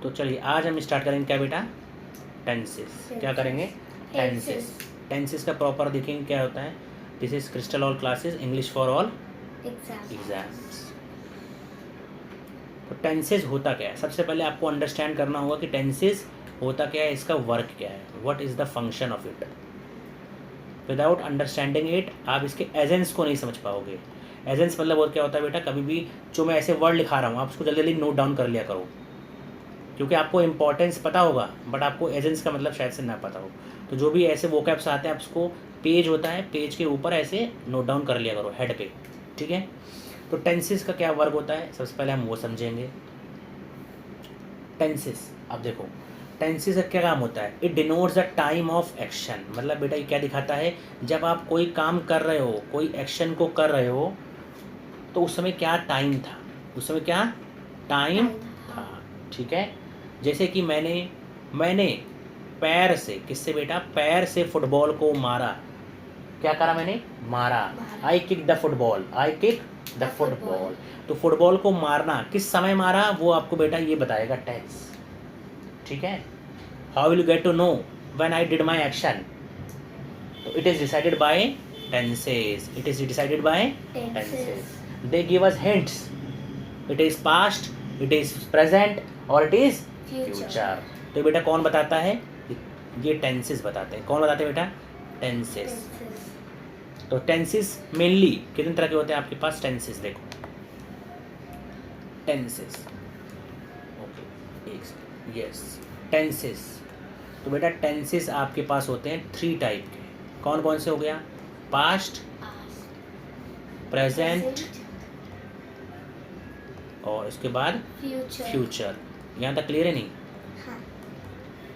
तो चलिए आज हम स्टार्ट करेंगे क्या बेटा, टेंसेस। क्या करेंगे, टेंसेस। टेंसेस का प्रॉपर देखेंगे क्या होता है। This is crystal all classes English for all exams. तो टेंसेस होता क्या है, सबसे पहले आपको अंडरस्टैंड करना होगा कि टेंसेस होता क्या है, इसका वर्क क्या है, what is the function of it. Without understanding it आप इसके एजेंस को नहीं समझ पाओगे। एजेंस मतलब और क्या होता है बेटा, कभी भी जो मैं ऐसे वर्ड लिखा रहा हूँ आप उसको जल्दी जल्दी नोट डाउन कर लिया करो, क्योंकि आपको इंपॉर्टेंस पता होगा बट आपको एजेंस का मतलब शायद से ना पता हो। तो जो भी ऐसे वोकैब्स आते हैं आप उसको, पेज होता है, पेज के ऊपर ऐसे नोट डाउन कर लिया करो हेड पे, ठीक है। तो टेंसेस का क्या वर्क होता है, सबसे पहले हम वो समझेंगे। टेंसेस, अब देखो टेंसेस का क्या काम होता है, it denotes the time of action. मतलब बेटा ये क्या दिखाता है, जब आप कोई काम कर रहे हो, कोई एक्शन को कर रहे हो, तो उस समय क्या टाइम था, उस समय क्या टाइम था, ठीक है। जैसे कि मैंने पैर से, किससे बेटा, पैर से फुटबॉल को मारा। क्या करा मैंने, मारा। I kick the football, I kick the football. तो फुटबॉल को मारना किस समय मारा वो आपको बेटा ये बताएगा टेंस, ठीक है। How will you get to know when I did my action, तो it is decided by tenses, it is decided by tenses. They give us hints, it is past, it is present और it is future. तो बेटा कौन बताता है, ये tenses बताते हैं। कौन बताते हैं बेटा, टेंसेस। तो टेंसेस मेनली कितने तरह के होते हैं आपके पास, टेंसेस देखो, टेंसेस, ओके एक यस टेंसेस। तो बेटा टेंसेस आपके पास होते हैं 3 टाइप के। कौन कौन से हो गया, पास्ट, प्रेजेंट और इसके बाद फ्यूचर। यहाँ तक क्लियर है नहीं,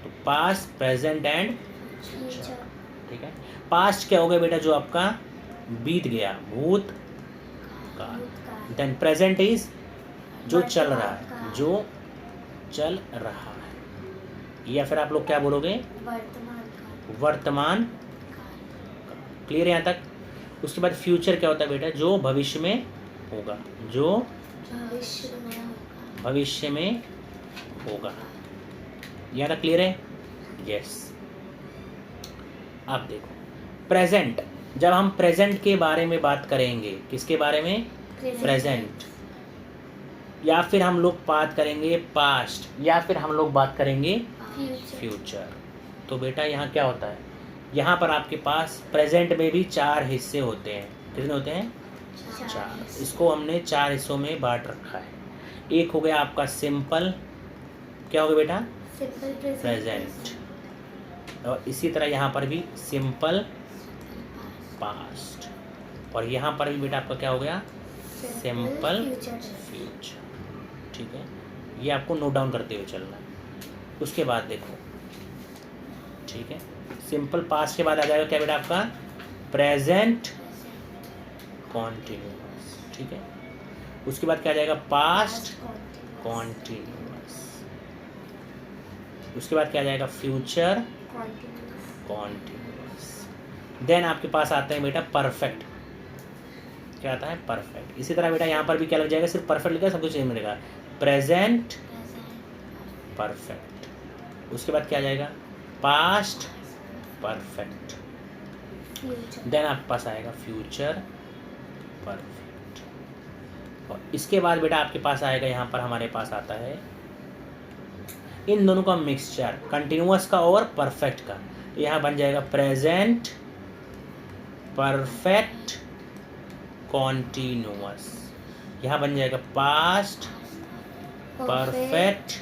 तो पास्ट, प्रेजेंट एंड फ्यूचर, ठीक है। पास्ट क्या हो गया बेटा, जो आपका बीत गया, भूत काल। देन प्रेजेंट इज जो चल रहा है, जो चल रहा है, या फिर आप लोग क्या बोलोगे, वर्तमान। क्लियर है यहाँ तक। उसके बाद फ्यूचर क्या होता है बेटा, जो भविष्य में होगा, जो भविष्य में होगा। यहाँ तक क्लियर है, यस। अब देखो प्रेजेंट, जब हम प्रेजेंट के बारे में बात करेंगे, किसके बारे में, प्रेजेंट, या फिर हम लोग बात करेंगे पास्ट, या फिर हम लोग बात करेंगे फ्यूचर। तो बेटा यहाँ क्या होता है, यहाँ पर आपके पास प्रेजेंट में भी 4 हिस्से होते हैं। कितने होते हैं, 4। इसको हमने 4 हिस्सों में बांट रखा है। एक हो गया आपका सिंपल, क्या हो गया बेटा, प्रेजेंट, और इसी तरह यहाँ पर भी सिंपल पास्ट, और यहाँ पर भी बेटा आपका क्या हो गया, सिंपल फ्यूचर, ठीक है। ये आपको नोट डाउन करते हुए चलना है। उसके बाद देखो, ठीक है, सिंपल पास्ट के बाद आ जाएगा क्या बेटा आपका, प्रेजेंट कॉन्टिन्यूअस, ठीक है। उसके बाद क्या आ जाएगा, पास्ट कॉन्टिन्यूअस। उसके बाद क्या आ जाएगा, फ्यूचर कॉन्टिन्यूअस। देन आपके पास आते हैं बेटा परफेक्ट। क्या आता है, परफेक्ट। इसी तरह बेटा यहाँ पर भी क्या लग जाएगा, सिर्फ परफेक्ट लिखा, सब कुछ सेम मिलेगा, प्रेजेंट परफेक्ट। उसके बाद क्या आ जाएगा, पास्ट परफेक्ट। देन आपके पास आएगा फ्यूचर परफेक्ट। और इसके बाद बेटा आपके पास आएगा, यहाँ पर हमारे पास आता है इन दोनों का मिक्सचर, कंटिन्यूअस का और परफेक्ट का। तो यहाँ बन जाएगा प्रेजेंट परफेक्ट कॉन्टिन्यूअस। यहाँ बन जाएगा पास्ट परफेक्ट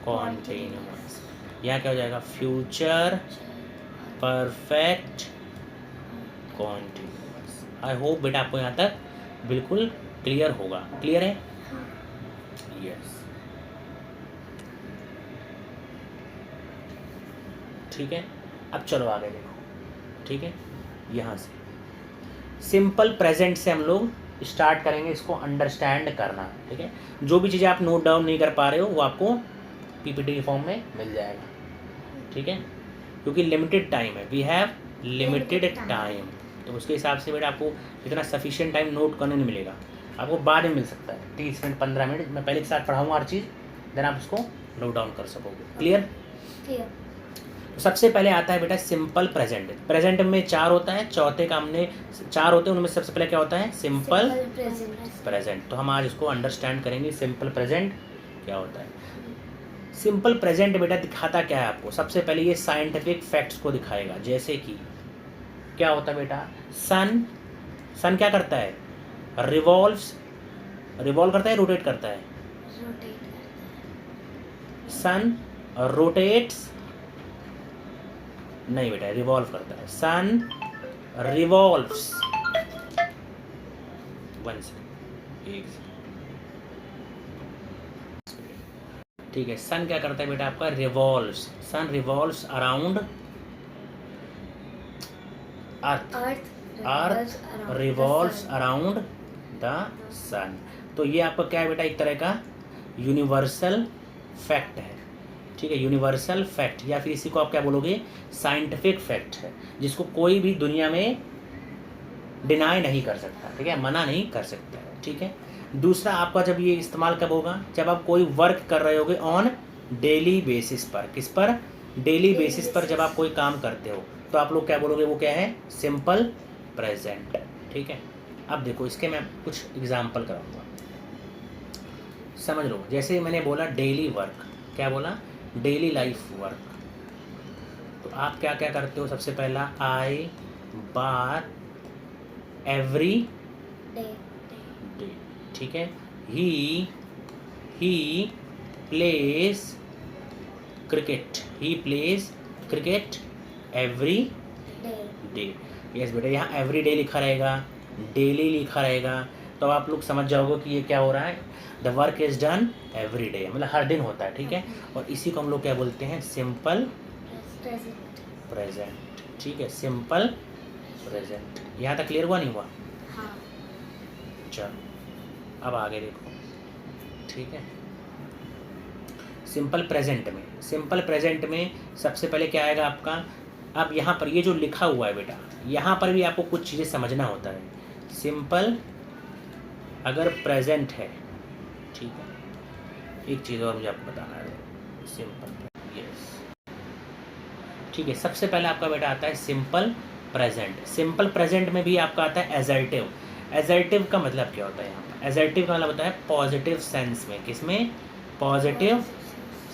कॉन्टिन्यूअस। यहाँ क्या हो जाएगा, future perfect continuous. I hope बेटा आपको यहाँ तक बिल्कुल क्लियर होगा। क्लियर है, यस, ठीक है। अब चलो आगे देखो, ठीक है। यहाँ से सिंपल प्रेजेंट से हम लोग स्टार्ट करेंगे इसको अंडरस्टैंड करना, ठीक है। जो भी चीज़ें आप नोट डाउन नहीं कर पा रहे हो वो आपको पीपीटी के फॉर्म में मिल जाएगा, ठीक है, क्योंकि लिमिटेड टाइम है, वी हैव लिमिटेड टाइम। तो उसके हिसाब से बेटा आपको इतना सफिशिएंट टाइम नोट करने नहीं मिलेगा, आपको बाद में मिल सकता है, 30 मिनट 15 मिनट। मैं पहले के साथ पढ़ाऊँगा हर चीज़, देन आप उसको नोट डाउन कर सकोगे। क्लियर? क्लियर। तो सबसे पहले आता है बेटा सिंपल प्रेजेंट। प्रेजेंट में 4 होता है, चौथे काम में 4 होते हैं, उनमें सबसे पहले क्या होता है? Simple present. तो हम आज इसको अंडरस्टैंड करेंगे सिंपल प्रेजेंट क्या होता है। सिंपल प्रेजेंट बेटा दिखाता क्या है आपको? सबसे पहले ये साइंटिफिक फैक्ट्स को दिखाएगा, जैसे कि क्या होता है बेटा? सन क्या करता है? रिवॉल्व करता है, रोटेट करता है? सन रोटेट्स नहीं बेटा, रिवॉल्व करता है। सन रिवॉल्व्स, वन सेकेंड, एक सेकेंड, ठीक है। सन क्या करता है बेटा आपका? Revolves. Sun revolves around earth revolves around the sun. तो ये आपका क्या है बेटा? एक तरह का यूनिवर्सल फैक्ट है, ठीक है, यूनिवर्सल फैक्ट, या फिर इसी को आप क्या बोलोगे? साइंटिफिक फैक्ट है, जिसको कोई भी दुनिया में डिनाई नहीं कर सकता, ठीक है, मना नहीं कर सकता है, ठीक है। दूसरा आपका जब ये इस्तेमाल कब होगा? जब आप कोई वर्क कर रहे होगे ऑन डेली बेसिस पर। किस पर? डेली बेसिस पर जब आप कोई काम करते हो तो आप लोग क्या बोलोगे? वो क्या है? सिंपल प्रेजेंट, ठीक है। अब देखो इसके मैं कुछ एग्जाम्पल कराऊंगा, समझ लो। जैसे मैंने बोला डेली वर्क, क्या बोला? Daily life work. तो आप क्या क्या करते हो? सबसे पहला, आई बाथ एवरी डे, ठीक है। He plays cricket every day. Yes बेटा, यहाँ एवरी डे लिखा रहेगा, डेली लिखा रहेगा, तो आप लोग समझ जाओगे कि ये क्या हो रहा है? The work is done every day, मतलब हर दिन होता है, ठीक है। और इसी को हम लोग क्या बोलते हैं? सिंपल प्रेजेंट, ठीक है, सिंपल प्रेजेंट। यहाँ तक क्लियर हुआ नहीं हुआ? हाँ। चलो अब आगे देखो, ठीक है। सिंपल प्रेजेंट में सबसे पहले क्या आएगा आपका? अब यहाँ पर ये जो लिखा हुआ है बेटा, यहाँ पर भी आपको कुछ चीज़ें समझना होता है। सिंपल अगर प्रेजेंट है, ठीक है, एक चीज़ और मुझे आपको बताना है। सिंपल, यस, ठीक है। सबसे पहले आपका बेटा आता है सिंपल प्रेजेंट। सिंपल प्रेजेंट में भी आपका आता है एजर्टिव। एजर्टिव का मतलब क्या होता है? यहाँ पर एजर्टिव का मतलब होता है पॉजिटिव सेंस में। किसमें? पॉजिटिव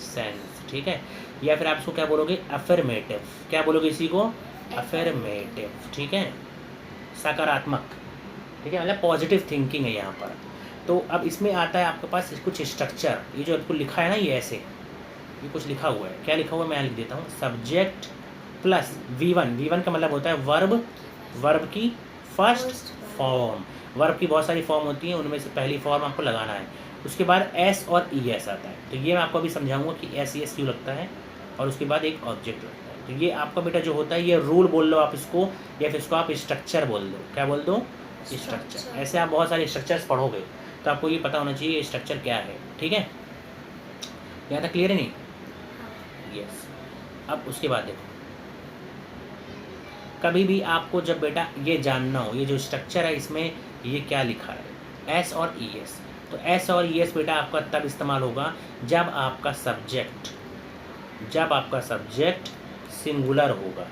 सेंस, ठीक है। या फिर आप इसको क्या बोलोगे? अफर्मेटिव। क्या बोलोगे इसी को? अफर्मेटिव, ठीक है, सकारात्मक, ठीक है, मतलब पॉजिटिव थिंकिंग है यहाँ पर। तो अब इसमें आता है आपके पास कुछ स्ट्रक्चर। ये जो आपको लिखा है ना, ये ऐसे, ये कुछ लिखा हुआ है, क्या लिखा हुआ है मैं लिख देता हूँ। सब्जेक्ट प्लस V1 का मतलब होता है वर्ब की फर्स्ट फॉर्म। वर्ब की बहुत सारी फॉर्म होती हैं, उनमें से पहली फॉर्म आपको लगाना है। उसके बाद S और ES आता है। तो ये मैं आपको अभी समझाऊंगा कि SES क्यों लगता है, और उसके बाद एक ऑब्जेक्ट लगता है। तो ये आपका बेटा जो होता है, ये रूल बोल लो आप इसको, या फिर इसको आप स्ट्रक्चर बोल दो। क्या बोल दो? स्ट्रक्चर। ऐसे आप बहुत सारे स्ट्रक्चर्स पढ़ोगे तो आपको ये पता होना चाहिए ये स्ट्रक्चर क्या है, ठीक है। यहाँ तक क्लियर है नहीं? यस। अब उसके बाद देखो, कभी भी आपको जब बेटा ये जानना हो, ये जो स्ट्रक्चर है इसमें ये क्या लिखा है, S और ES। तो S और ES बेटा आपका तब इस्तेमाल होगा जब आपका सब्जेक्ट सिंगुलर होगा।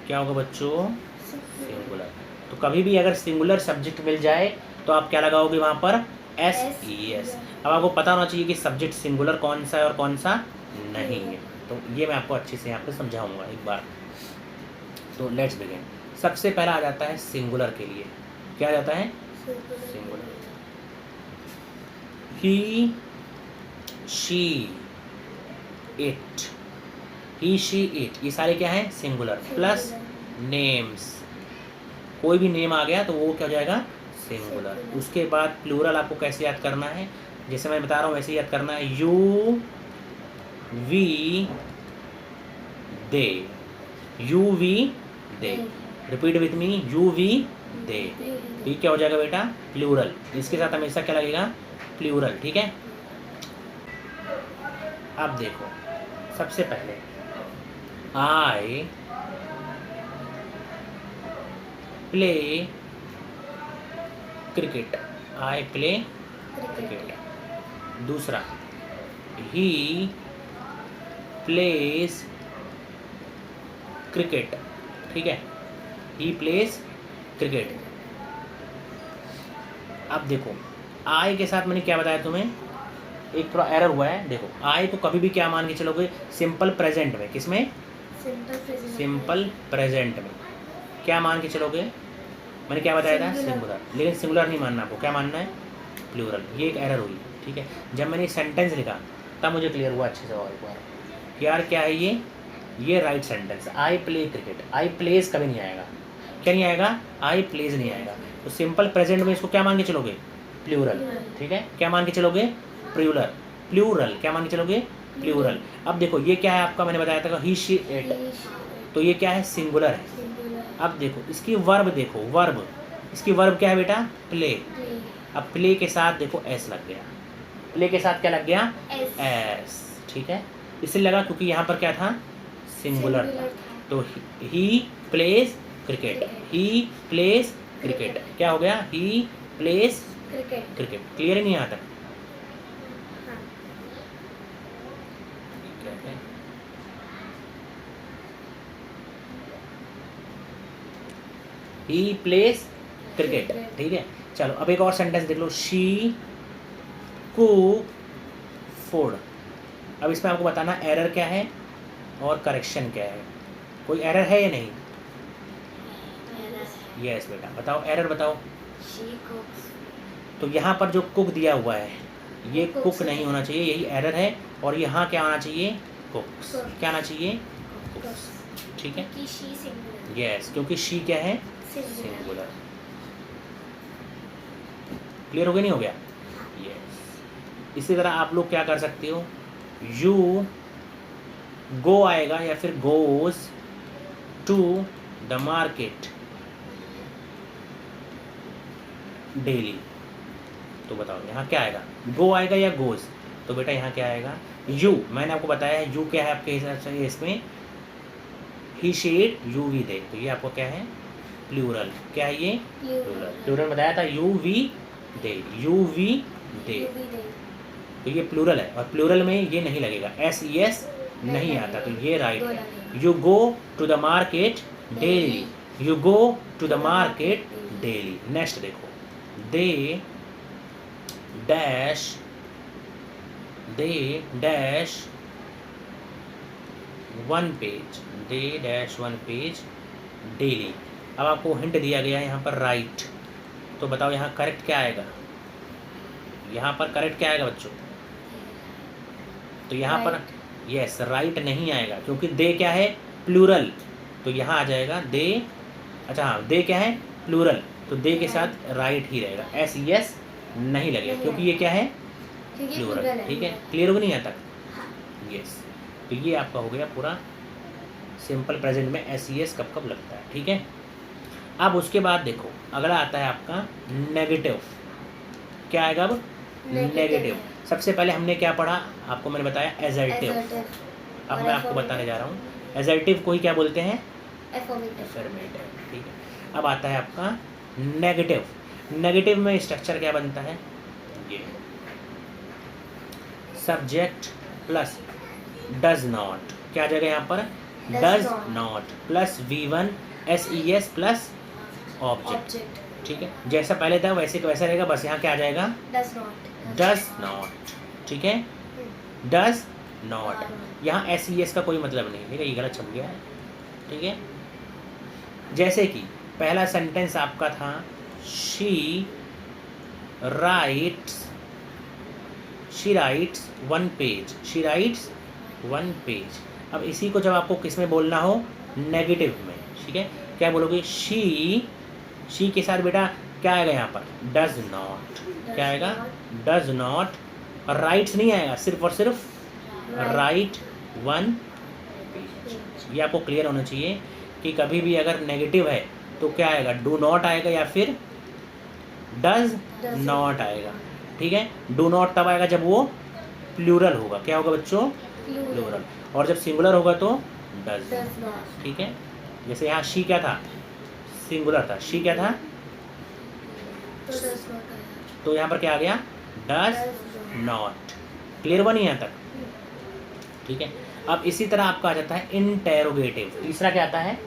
क्या होगा बच्चों? सिंगुलर। तो कभी भी अगर सिंगुलर सब्जेक्ट मिल जाए तो आप क्या लगाओगे वहाँ पर? SES। अब आपको पता होना चाहिए कि सब्जेक्ट सिंगुलर कौन सा है और कौन सा नहीं है। तो ये मैं आपको अच्छे से यहाँ पे समझाऊंगा एक बार। तो लेट्स बिगिन। सबसे पहला आ जाता है सिंगुलर के लिए। क्या आ जाता है? सिंगुलर। ही शी इट, ये सारे क्या हैं? सिंगुलर। प्लस नेम्स, कोई भी नेम आ गया तो वो क्या हो जाएगा? सिंगुलर। उसके बाद प्लूरल आपको कैसे याद करना है? जैसे मैं बता रहा हूँ वैसे याद करना है। You we they, repeat with me, you we they. तो ये क्या हो जाएगा बेटा? प्लूरल। इसके साथ हमेशा क्या लगेगा? प्लूरल, ठीक है। अब देखो, सबसे पहले आई प्ले क्रिकेट। दूसरा, ही प्लेज क्रिकेट, ठीक है, ही प्लेज क्रिकेट। अब देखो आई के साथ मैंने क्या बताया तुम्हें, एक थोड़ा एरर हुआ है। देखो आई को कभी भी क्या मान के चलोगे, सिंपल प्रेजेंट में, किसमें, सिंपल प्रेजेंट में क्या मान के चलोगे, मैंने क्या बताया था, सिंगुलर। लेकिन सिंगुलर नहीं मानना आपको, क्या मानना है, प्लूरल। ये एक एरर हुई, ठीक है। जब मैंने सेंटेंस लिखा तब मुझे क्लियर हुआ अच्छे से और एक बार कि यार क्या है ये right sentence. I play cricket, I plays कभी नहीं आएगा, क्या नहीं आएगा, आई प्लेज नहीं आएगा। तो सिंपल प्रेजेंट में इसको क्या मान के चलोगे, प्लूरल, ठीक है। क्या मान के चलोगे, प्लूरल, प्लूरल क्या मान के चलोगे, प्लूरल। अब देखो ये क्या है आपका, मैंने बताया था ही शी इट, तो ये क्या है, सिंगुलर है। अब देखो इसकी वर्ब, देखो वर्ब, इसकी वर्ब क्या है बेटा, प्ले। अब प्ले के साथ देखो एस लग गया, प्ले के साथ क्या लग गया, एस, ठीक है। इसलिए लगा क्योंकि यहाँ पर क्या था, सिंगुलर था। तो he plays cricket, he plays cricket, क्या हो गया, ही प्लेज क्रिकेट। क्लियर है नहीं यहाँ तक, ही प्लेज क्रिकेट, ठीक है। चलो अब एक और सेंटेंस देख लो, शी कुक फूड। अब इसमें आपको बताना एरर क्या है और करेक्शन क्या है। कोई एरर है या नहीं, यस बेटा बताओ, एरर बताओ। तो यहाँ पर जो कुक दिया हुआ है ये कुक नहीं होना चाहिए, यही एरर है। और यहाँ क्या आना चाहिए, कुक्स, क्या आना चाहिए, कुक्स, ठीक है। यस क्योंकि शी क्या है, सिंगुलर। क्लियर हो गया, नहीं हो गया, यस। इसी तरह आप लोग क्या कर सकते हो, यू गो आएगा या फिर goes to the market daily. तो बताओ यहाँ क्या आएगा, गो आएगा या गोज, तो बेटा यहाँ क्या आएगा, यू। मैंने आपको बताया है यू क्या है आपके हिसाब से, इसमें ही शीट यू वी दे, तो ये आपको क्या है, प्लूरल। क्या है ये, प्लूरल। प्लूरल बताया था, you we they, you we they, तो ये प्लूरल है। और प्लूरल में ये नहीं लगेगा, एस ई एस नहीं आता, तो ये राइट है। You go to the market daily, you go to the market daily. Next देखो, they dash one page, they dash one page daily. अब आपको हिंट दिया गया है यहाँ पर राइट, तो बताओ यहाँ करेक्ट क्या आएगा, यहाँ पर करेक्ट क्या आएगा बच्चों, तो यहाँ पर यस राइट नहीं आएगा क्योंकि दे क्या है, प्लूरल, तो यहाँ आ जाएगा दे। अच्छा हाँ, दे क्या है, प्लूरल, तो दे के साथ राइट ही रहेगा, एस यस नहीं लगेगा क्योंकि ये क्या है, प्लूरल, ठीक है। क्लियर हो गया नहीं यहाँ तक, यस। तो ये आपका हो गया पूरा सिंपल प्रेजेंट में एस ई एस कब कब लगता है, ठीक है। अब उसके बाद देखो अगला आता है आपका नेगेटिव। क्या आएगा अब, नेगेटिव। सबसे पहले हमने क्या पढ़ा, आपको मैंने बताया एजर्टिव। अब मैं आपको बताने जा रहा हूँ एजर्टिव को ही क्या बोलते हैं, एफर्मेटिव, ठीक है। अब आता है आपका नेगेटिव। नेगेटिव में स्ट्रक्चर क्या बनता है, ये सब्जेक्ट प्लस डज नॉट, क्या आ जाएगा यहाँ पर, does not plus V1 SES plus object, ठीक है। जैसा पहले था वैसे तो वैसा रहेगा, बस यहाँ क्या आ जाएगा, डज नॉट, ठीक है, डज नॉट। यहाँ SES का कोई मतलब नहीं, ठीक है, ये गलत छप गया है, ठीक है। जैसे कि पहला सेंटेंस आपका था she writes one page, she writes one page. अब इसी को जब आपको किस में बोलना हो, नेगेटिव में, ठीक है, क्या बोलोगे, शी के साथ बेटा क्या आएगा यहाँ पर, डज नॉट, क्या आएगा, डज नॉट। और राइट्स नहीं आएगा, सिर्फ और सिर्फ राइट वन पेज। ये आपको क्लियर होना चाहिए कि कभी भी अगर नेगेटिव है तो क्या आएगा, डू नॉट आएगा या फिर डज नॉट आएगा, ठीक है। डू नॉट तब आएगा जब वो प्लूरल होगा, क्या होगा बच्चों, प्लूरल। और जब सिंगुलर होगा तो डज, ठीक है। जैसे यहाँ शी क्या था, सिंगुलर था, शी क्या था, तो यहाँ पर क्या आ गया, डज नॉट, क्लियर हुआ नहीं यहाँ तक? ठीक है। अब इसी तरह आपका आ जाता है इंटेरोगेटिव। तीसरा क्या आता है?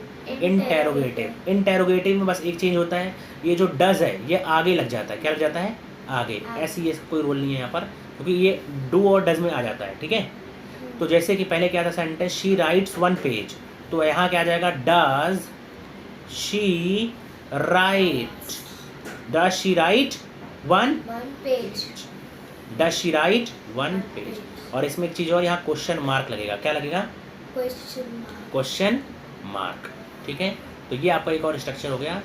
इंटेरोगेटिव। इंटेरोगेटिव में बस एक चेंज होता है, ये जो डज है ये आगे लग जाता है। क्या लग जाता है? आगे। ऐसी ये कोई रोल नहीं है यहाँ पर, क्योंकि ये डू और डज में आ जाता है। ठीक है। तो जैसे कि पहले क्या था सेंटेंस, शी राइट्स 1 पेज, तो यहाँ क्या आ जाएगा? Does she write, does she write 1 page, does she write 1 page. और इसमें एक चीज़ और, यहाँ क्वेश्चन मार्क लगेगा। क्या लगेगा? Question mark. ठीक है। तो ये आपका एक और स्ट्रक्चर हो गया,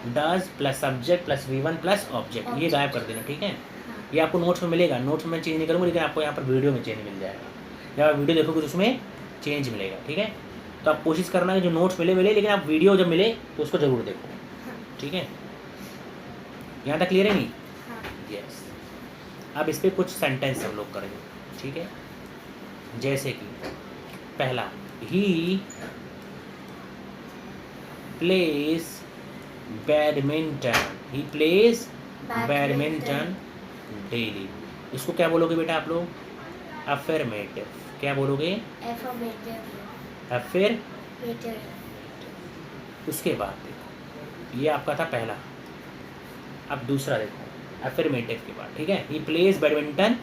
does plus subject plus V1 plus object. ये गायब कर देना। ठीक है। ये आपको नोट्स में मिलेगा, नोट्स में चेंज नहीं करूँगा, लेकिन आपको यहाँ पर वीडियो में चेंज मिल जाएगा। जब आप वीडियो देखोगे तो उसमें चेंज मिलेगा। ठीक है। तो आप कोशिश करना है जो नोट्स मिले, लेकिन आप वीडियो जब मिले तो उसको ज़रूर देखो। ठीक है। यहाँ तक क्लियर है नहीं? यस। अब इस पर कुछ सेंटेंस हम लोग करेंगे। ठीक है। जैसे कि पहला, he plays badminton, he plays badminton daily. इसको क्या बोलोगे बेटा आप लोग? अफर्मेटिव। क्या बोलोगे? अफर्मेटिव। उसके बाद देखो, ये आपका था पहला। अब दूसरा देखो, अफर्मेटिव के बाद। ठीक है। ही प्लेज बैडमिंटन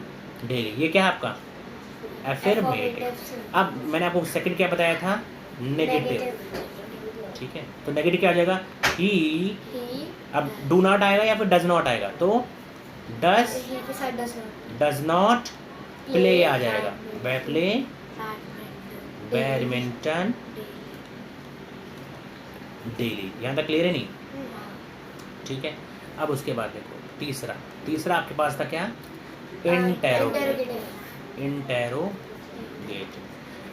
डेली, ये क्या है आपका? अफर्मेटिव। अब मैंने आपको सेकंड क्या बताया था? नेगेटिव। ठीक है। तो नेगेटिव क्या आ जाएगा? ही, अब डू नॉट आएगा या फिर डज नॉट आएगा, तो डज नॉट प्ले आ जाएगा। Play badminton daily. यहाँ तक क्लियर है नहीं? ठीक है। अब उसके बाद देखो तीसरा आपके पास था क्या? इंटेरोगेटिव।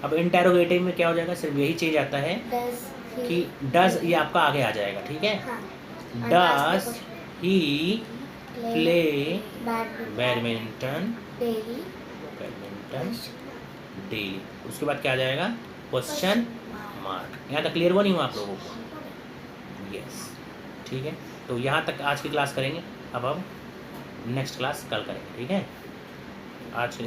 अब इंटेरोगेटिव में क्या हो जाएगा? सिर्फ यही चीज आता है कि डज ये आपका आगे आ जाएगा। ठीक है। Does he play badminton daily. उसके बाद क्या आ जाएगा? Question mark. यहाँ तक क्लियर हुआ नहीं हुआ आप लोगों को? यस। ठीक है। तो यहाँ तक आज की क्लास करेंगे। अब नेक्स्ट क्लास कल करेंगे। ठीक है। आज के